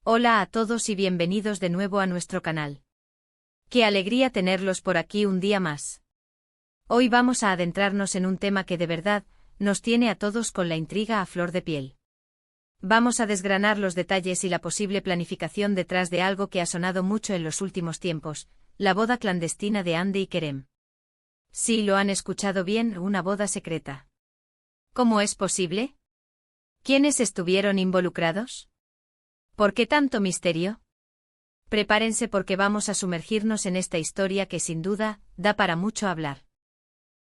Hola a todos y bienvenidos de nuevo a nuestro canal. Qué alegría tenerlos por aquí un día más. Hoy vamos a adentrarnos en un tema que de verdad nos tiene a todos con la intriga a flor de piel. Vamos a desgranar los detalles y la posible planificación detrás de algo que ha sonado mucho en los últimos tiempos, la boda clandestina de Hande y Kerem. Sí, lo han escuchado bien, una boda secreta. ¿Cómo es posible? ¿Quiénes estuvieron involucrados? ¿Por qué tanto misterio? Prepárense porque vamos a sumergirnos en esta historia que sin duda da para mucho hablar.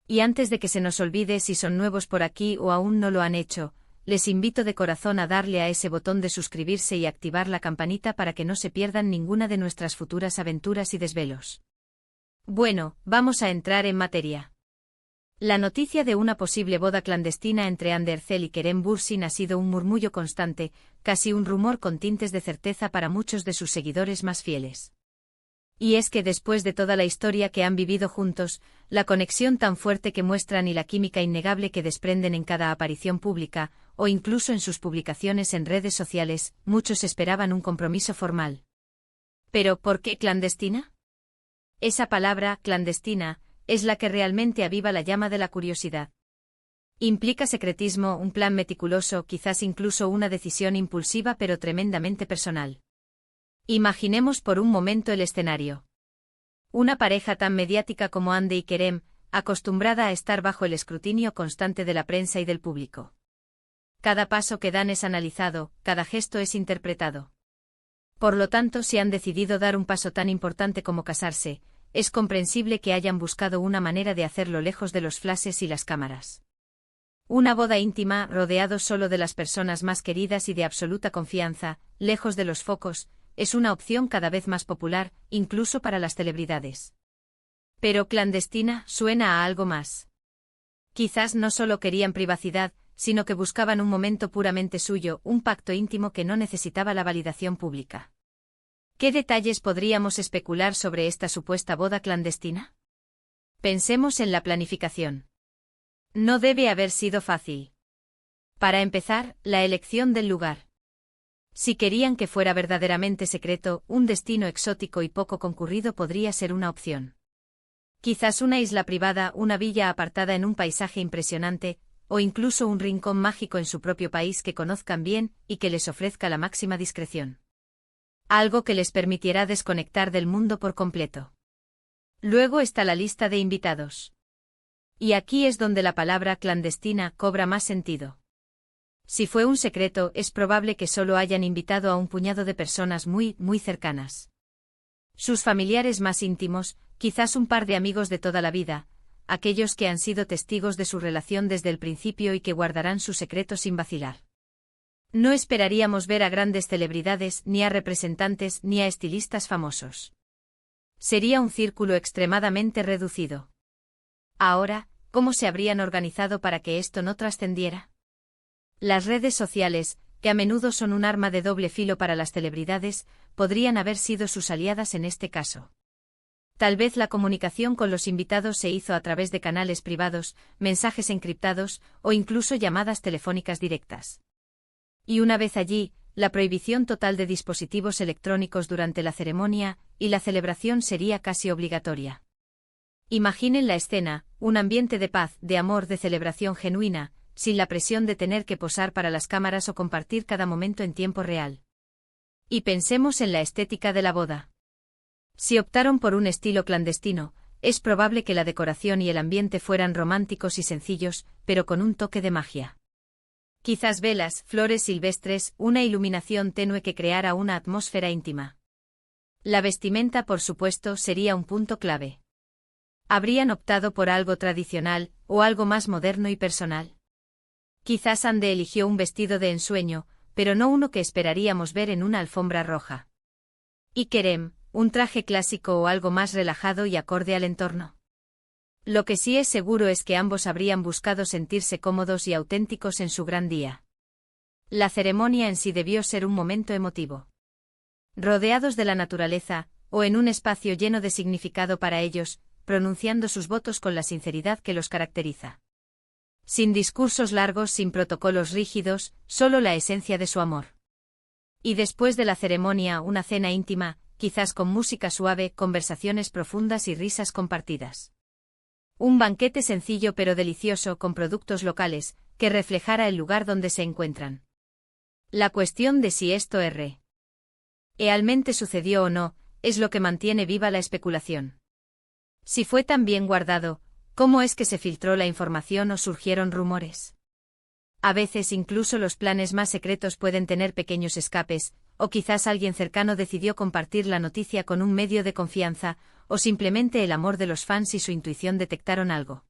Y antes de que se nos olvide, si son nuevos por aquí o aún no lo han hecho, les invito de corazón a darle a ese botón de suscribirse y activar la campanita para que no se pierdan ninguna de nuestras futuras aventuras y desvelos. Bueno, vamos a entrar en materia. La noticia de una posible boda clandestina entre Hande Erçel y Kerem Bürsin ha sido un murmullo constante, casi un rumor con tintes de certeza para muchos de sus seguidores más fieles. Y es que después de toda la historia que han vivido juntos, la conexión tan fuerte que muestran y la química innegable que desprenden en cada aparición pública, o incluso en sus publicaciones en redes sociales, muchos esperaban un compromiso formal. ¿Pero por qué clandestina? Esa palabra, clandestina, es la que realmente aviva la llama de la curiosidad. Implica secretismo, un plan meticuloso, quizás incluso una decisión impulsiva pero tremendamente personal. Imaginemos por un momento el escenario. Una pareja tan mediática como Hande y Kerem, acostumbrada a estar bajo el escrutinio constante de la prensa y del público. Cada paso que dan es analizado, cada gesto es interpretado. Por lo tanto, si han decidido dar un paso tan importante como casarse, es comprensible que hayan buscado una manera de hacerlo lejos de los flashes y las cámaras. Una boda íntima, rodeados solo de las personas más queridas y de absoluta confianza, lejos de los focos, es una opción cada vez más popular, incluso para las celebridades. Pero clandestina suena a algo más. Quizás no solo querían privacidad, sino que buscaban un momento puramente suyo, un pacto íntimo que no necesitaba la validación pública. ¿Qué detalles podríamos especular sobre esta supuesta boda clandestina? Pensemos en la planificación. No debe haber sido fácil. Para empezar, la elección del lugar. Si querían que fuera verdaderamente secreto, un destino exótico y poco concurrido podría ser una opción. Quizás una isla privada, una villa apartada en un paisaje impresionante, o incluso un rincón mágico en su propio país que conozcan bien y que les ofrezca la máxima discreción. Algo que les permitirá desconectar del mundo por completo. Luego está la lista de invitados. Y aquí es donde la palabra clandestina cobra más sentido. Si fue un secreto, es probable que solo hayan invitado a un puñado de personas muy cercanas. Sus familiares más íntimos, quizás un par de amigos de toda la vida, aquellos que han sido testigos de su relación desde el principio y que guardarán su secreto sin vacilar. No esperaríamos ver a grandes celebridades, ni a representantes, ni a estilistas famosos. Sería un círculo extremadamente reducido. Ahora, ¿cómo se habrían organizado para que esto no trascendiera? Las redes sociales, que a menudo son un arma de doble filo para las celebridades, podrían haber sido sus aliadas en este caso. Tal vez la comunicación con los invitados se hizo a través de canales privados, mensajes encriptados, o incluso llamadas telefónicas directas. Y una vez allí, la prohibición total de dispositivos electrónicos durante la ceremonia y la celebración sería casi obligatoria. Imaginen la escena, un ambiente de paz, de amor, de celebración genuina, sin la presión de tener que posar para las cámaras o compartir cada momento en tiempo real. Y pensemos en la estética de la boda. Si optaron por un estilo clandestino, es probable que la decoración y el ambiente fueran románticos y sencillos, pero con un toque de magia. Quizás velas, flores silvestres, una iluminación tenue que creara una atmósfera íntima. La vestimenta, por supuesto, sería un punto clave. ¿Habrían optado por algo tradicional, o algo más moderno y personal? Quizás Hande eligió un vestido de ensueño, pero no uno que esperaríamos ver en una alfombra roja. ¿Y Kerem, un traje clásico o algo más relajado y acorde al entorno? Lo que sí es seguro es que ambos habrían buscado sentirse cómodos y auténticos en su gran día. La ceremonia en sí debió ser un momento emotivo. Rodeados de la naturaleza, o en un espacio lleno de significado para ellos, pronunciando sus votos con la sinceridad que los caracteriza. Sin discursos largos, sin protocolos rígidos, solo la esencia de su amor. Y después de la ceremonia, una cena íntima, quizás con música suave, conversaciones profundas y risas compartidas. Un banquete sencillo pero delicioso con productos locales, que reflejara el lugar donde se encuentran. La cuestión de si esto realmente sucedió o no, es lo que mantiene viva la especulación. Si fue tan bien guardado, ¿cómo es que se filtró la información o surgieron rumores? A veces incluso los planes más secretos pueden tener pequeños escapes, o quizás alguien cercano decidió compartir la noticia con un medio de confianza, o simplemente el amor de los fans y su intuición detectaron algo.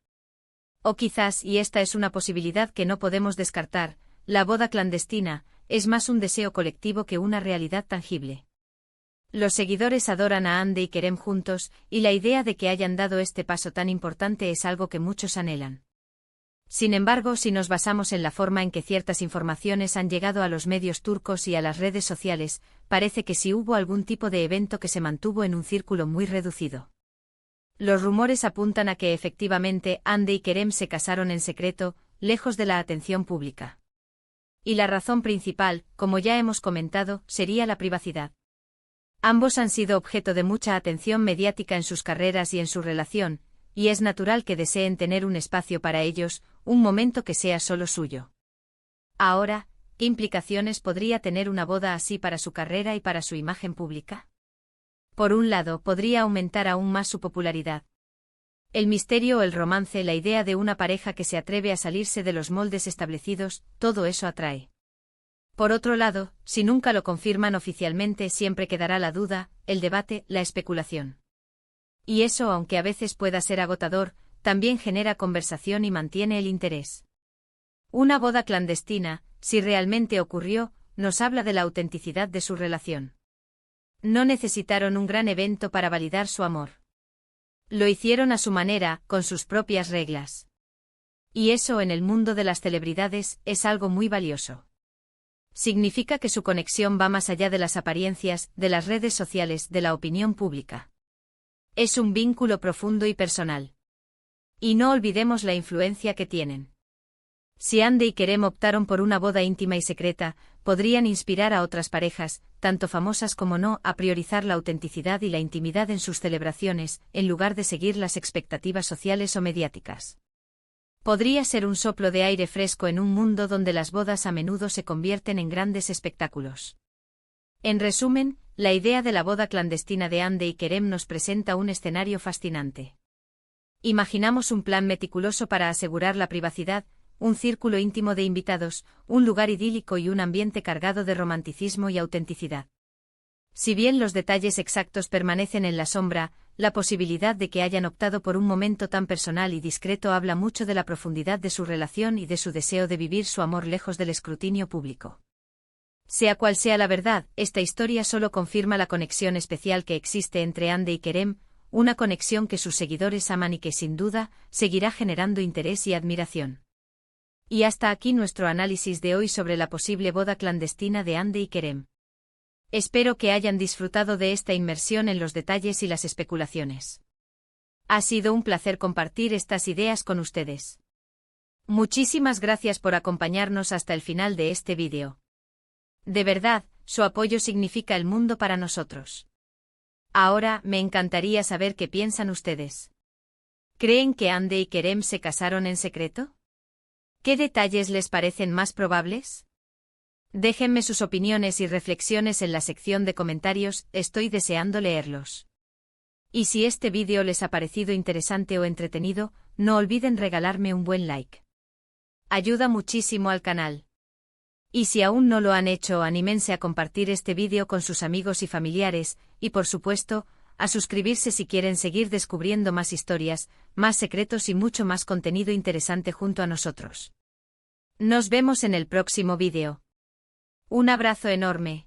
O quizás, y esta es una posibilidad que no podemos descartar, la boda clandestina es más un deseo colectivo que una realidad tangible. Los seguidores adoran a Hande y Kerem juntos, y la idea de que hayan dado este paso tan importante es algo que muchos anhelan. Sin embargo, si nos basamos en la forma en que ciertas informaciones han llegado a los medios turcos y a las redes sociales, parece que sí hubo algún tipo de evento que se mantuvo en un círculo muy reducido. Los rumores apuntan a que efectivamente Hande y Kerem se casaron en secreto, lejos de la atención pública. Y la razón principal, como ya hemos comentado, sería la privacidad. Ambos han sido objeto de mucha atención mediática en sus carreras y en su relación, y es natural que deseen tener un espacio para ellos, un momento que sea solo suyo. Ahora, ¿qué implicaciones podría tener una boda así para su carrera y para su imagen pública? Por un lado, podría aumentar aún más su popularidad. El misterio o el romance, la idea de una pareja que se atreve a salirse de los moldes establecidos, todo eso atrae. Por otro lado, si nunca lo confirman oficialmente, siempre quedará la duda, el debate, la especulación. Y eso, aunque a veces pueda ser agotador, también genera conversación y mantiene el interés. Una boda clandestina, si realmente ocurrió, nos habla de la autenticidad de su relación. No necesitaron un gran evento para validar su amor. Lo hicieron a su manera, con sus propias reglas. Y eso en el mundo de las celebridades es algo muy valioso. Significa que su conexión va más allá de las apariencias, de las redes sociales, de la opinión pública. Es un vínculo profundo y personal. Y no olvidemos la influencia que tienen. Si Hande y Kerem optaron por una boda íntima y secreta, podrían inspirar a otras parejas, tanto famosas como no, a priorizar la autenticidad y la intimidad en sus celebraciones, en lugar de seguir las expectativas sociales o mediáticas. Podría ser un soplo de aire fresco en un mundo donde las bodas a menudo se convierten en grandes espectáculos. En resumen, la idea de la boda clandestina de Hande y Kerem nos presenta un escenario fascinante. Imaginamos un plan meticuloso para asegurar la privacidad, un círculo íntimo de invitados, un lugar idílico y un ambiente cargado de romanticismo y autenticidad. Si bien los detalles exactos permanecen en la sombra, la posibilidad de que hayan optado por un momento tan personal y discreto habla mucho de la profundidad de su relación y de su deseo de vivir su amor lejos del escrutinio público. Sea cual sea la verdad, esta historia solo confirma la conexión especial que existe entre Hande y Kerem, una conexión que sus seguidores aman y que sin duda seguirá generando interés y admiración. Y hasta aquí nuestro análisis de hoy sobre la posible boda clandestina de Hande y Kerem. Espero que hayan disfrutado de esta inmersión en los detalles y las especulaciones. Ha sido un placer compartir estas ideas con ustedes. Muchísimas gracias por acompañarnos hasta el final de este vídeo. De verdad, su apoyo significa el mundo para nosotros. Ahora, me encantaría saber qué piensan ustedes. ¿Creen que Hande y Kerem se casaron en secreto? ¿Qué detalles les parecen más probables? Déjenme sus opiniones y reflexiones en la sección de comentarios, estoy deseando leerlos. Y si este vídeo les ha parecido interesante o entretenido, no olviden regalarme un buen like. Ayuda muchísimo al canal. Y si aún no lo han hecho, anímense a compartir este vídeo con sus amigos y familiares, y por supuesto, a suscribirse si quieren seguir descubriendo más historias, más secretos y mucho más contenido interesante junto a nosotros. Nos vemos en el próximo vídeo. Un abrazo enorme.